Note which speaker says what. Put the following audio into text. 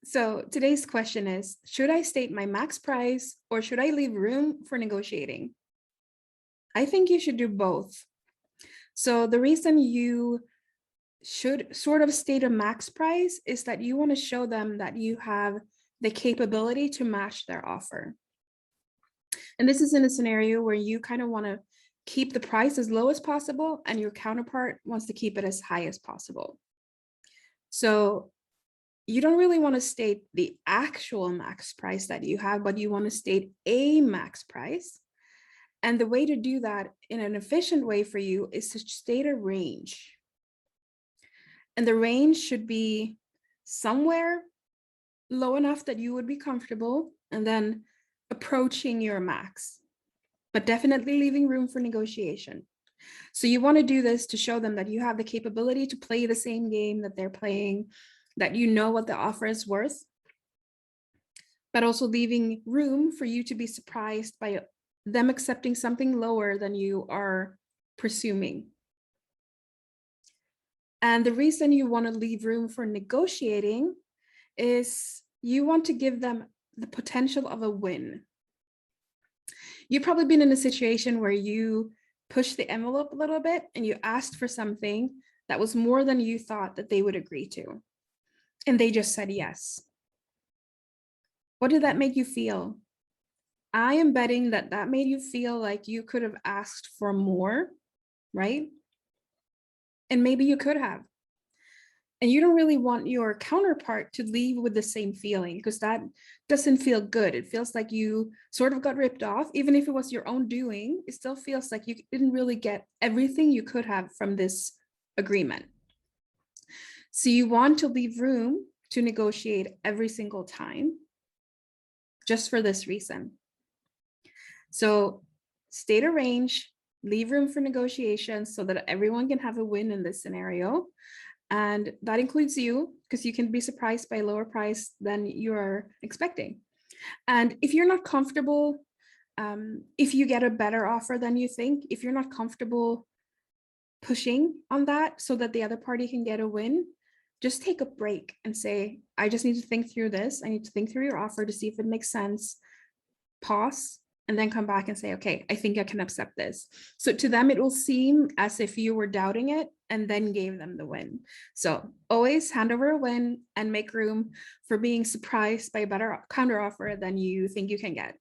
Speaker 1: So today's question is, should I state my max price or should I leave room for negotiating? I think you should do both. So the reason you should sort of state a max price is that you want to show them that you have the capability to match their offer. And this is in a scenario where you kind of want to keep the price as low as possible and your counterpart wants to keep it as high as possible. So you don't really want to state the actual max price that you have, but you want to state a max price. And the way to do that in an efficient way for you is to state a range. And the range should be somewhere low enough that you would be comfortable and then approaching your max, but definitely leaving room for negotiation. So you want to do this to show them that you have the capability to play the same game that they're playing, that you know what the offer is worth, but also leaving room for you to be surprised by them accepting something lower than you are presuming. And the reason you want to leave room for negotiating is you want to give them the potential of a win. You've probably been in a situation where you pushed the envelope a little bit and you asked for something that was more than you thought that they would agree to. And they just said yes. What did that make you feel? I am betting that that made you feel like you could have asked for more, right? And maybe you could have. And you don't really want your counterpart to leave with the same feeling because that doesn't feel good. It feels like you sort of got ripped off. Even if it was your own doing, it still feels like you didn't really get everything you could have from this agreement. So you want to leave room to negotiate every single time, just for this reason. So state a range, leave room for negotiations so that everyone can have a win in this scenario. And that includes you, because you can be surprised by a lower price than you're expecting. And if you're not comfortable, if you get a better offer than you think, if you're not comfortable pushing on that so that the other party can get a win, just take a break and say, I just need to think through this. I need to think through your offer to see if it makes sense. Pause and then come back and say, okay, I think I can accept this. So to them, it will seem as if you were doubting it and then gave them the win. So always hand over a win and make room for being surprised by a better counteroffer than you think you can get.